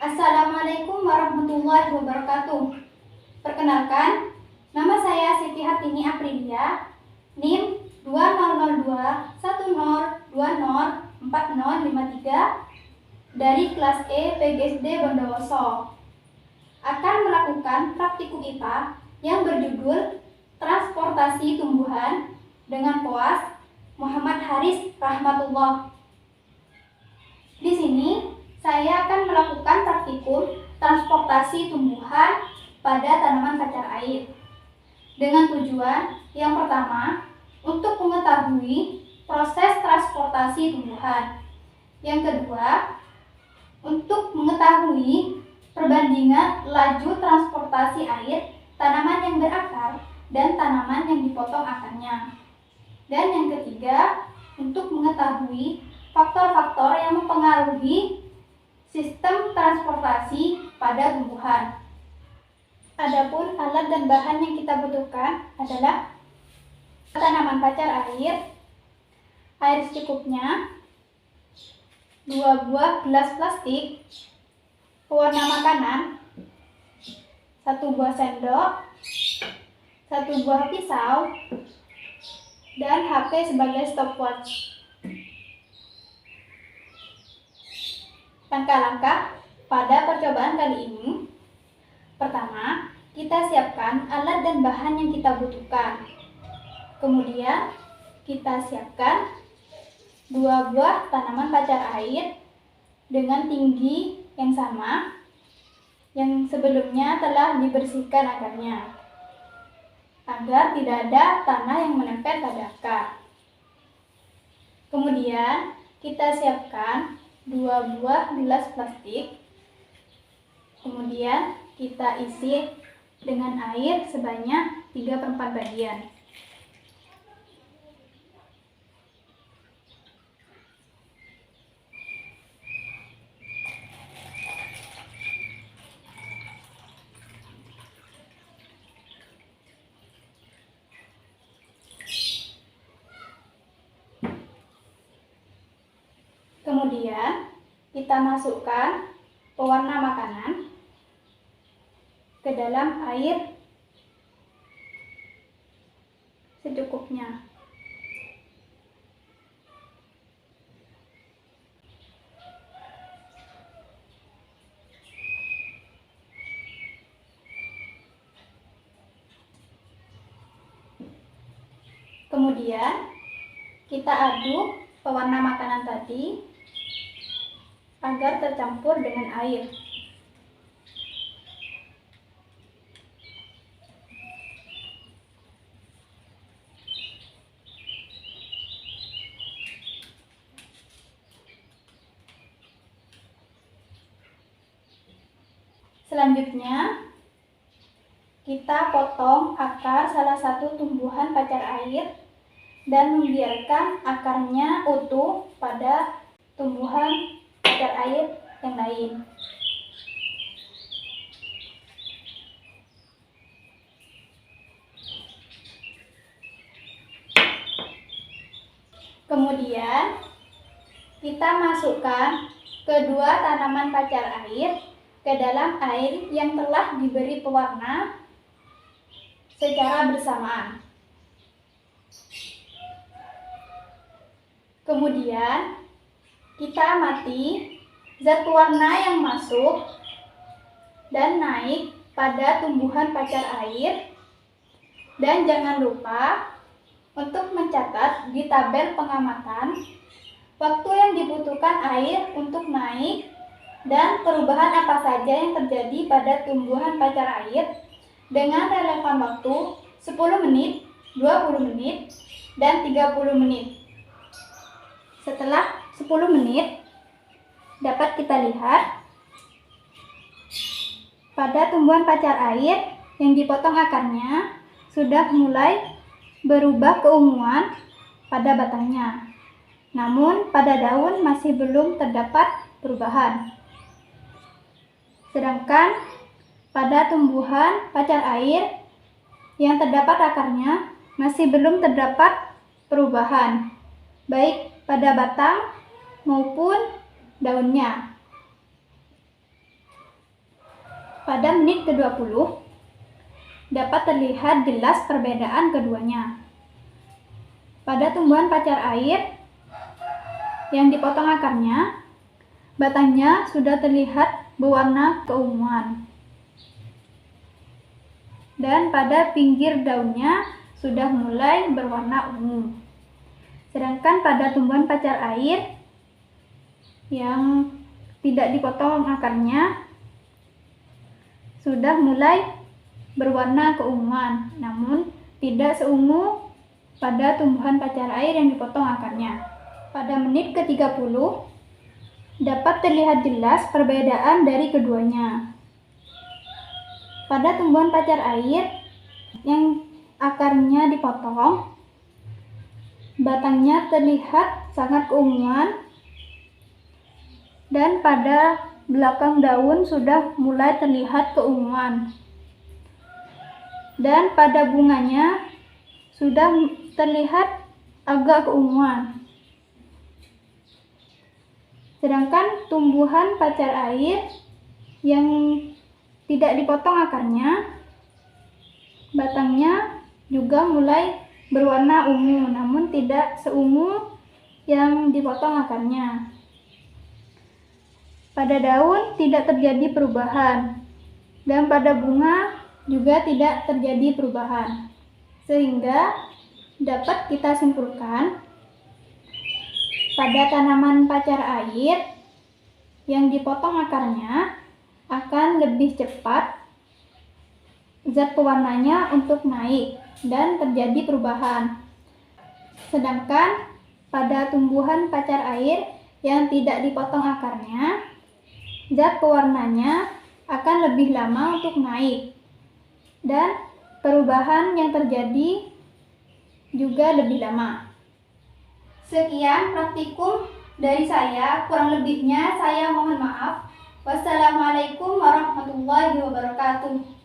Assalamualaikum warahmatullahi wabarakatuh. Perkenalkan, nama saya Siti Hartini Aprilia, NIM 2002104053 dari kelas E PGSD Bondowoso. Akan melakukan praktikum IPA yang berjudul Transportasi Tumbuhan dengan koas Muhammad Haris Rahmatullah. Di sini saya akan melakukan praktikum transportasi tumbuhan pada tanaman pacar air dengan tujuan yang pertama untuk mengetahui proses transportasi tumbuhan, yang kedua untuk mengetahui perbandingan laju transportasi air tanaman yang berakar dan tanaman yang dipotong akarnya, dan yang ketiga untuk mengetahui faktor-faktor yang mempengaruhi sistem transportasi pada tumbuhan. Adapun alat dan bahan yang kita butuhkan adalah tanaman pacar air secukupnya, 2 buah gelas plastik, pewarna makanan, 1 buah sendok, 1 buah pisau, dan HP sebagai stopwatch. Langkah-langkah pada percobaan kali ini. Pertama, kita siapkan alat dan bahan yang kita butuhkan. Kemudian, kita siapkan 2 buah tanaman pacar air dengan tinggi yang sama, yang sebelumnya telah dibersihkan akarnya, agar tidak ada tanah yang menempel pada akar. Kemudian, kita siapkan 2 buah gelas plastik. Kemudian kita isi dengan air sebanyak 3/4 bagian. Kemudian kita masukkan pewarna makanan ke dalam air secukupnya. Kemudian kita aduk pewarna makanan tadi agar tercampur dengan air. Selanjutnya, kita potong akar salah satu tumbuhan pacar air dan membiarkan akarnya utuh pada tumbuhan pacar air yang lain. Kemudian kita masukkan kedua tanaman pacar air ke dalam air yang telah diberi pewarna secara bersamaan. Kemudian kita amati zat pewarna yang masuk dan naik pada tumbuhan pacar air, dan jangan lupa untuk mencatat di tabel pengamatan waktu yang dibutuhkan air untuk naik dan perubahan apa saja yang terjadi pada tumbuhan pacar air dengan relevan waktu 10 menit, 20 menit, dan 30 menit. Setelah 10 menit, dapat kita lihat pada tumbuhan pacar air yang dipotong akarnya sudah mulai berubah keunguan pada batangnya. Namun pada daun masih belum terdapat perubahan. Sedangkan pada tumbuhan pacar air yang terdapat akarnya masih belum terdapat perubahan, baik pada batang maupun daunnya. Pada menit ke-20 dapat terlihat jelas perbedaan keduanya. Pada tumbuhan pacar air yang dipotong akarnya, batangnya sudah terlihat berwarna keunguan. Dan pada pinggir daunnya sudah mulai berwarna ungu. Sedangkan pada tumbuhan pacar air yang tidak dipotong akarnya sudah mulai berwarna keunguan, namun tidak seungu pada tumbuhan pacar air yang dipotong akarnya. Pada menit ke-30 dapat terlihat jelas perbedaan dari keduanya. Pada tumbuhan pacar air yang akarnya dipotong, batangnya terlihat sangat keunguan, dan pada belakang daun sudah mulai terlihat keunguan. Dan pada bunganya sudah terlihat agak keunguan. Sedangkan tumbuhan pacar air yang tidak dipotong akarnya, batangnya juga mulai berwarna ungu, namun tidak seungu yang dipotong akarnya. Pada daun tidak terjadi perubahan, dan pada bunga juga tidak terjadi perubahan. Sehingga dapat kita simpulkan, pada tanaman pacar air yang dipotong akarnya akan lebih cepat zat pewarnanya untuk naik dan terjadi perubahan. Sedangkan pada tumbuhan pacar air yang tidak dipotong akarnya, zat pewarnanya akan lebih lama untuk naik, dan perubahan yang terjadi juga lebih lama. Sekian praktikum dari saya, kurang lebihnya saya mohon maaf. Wassalamualaikum warahmatullahi wabarakatuh.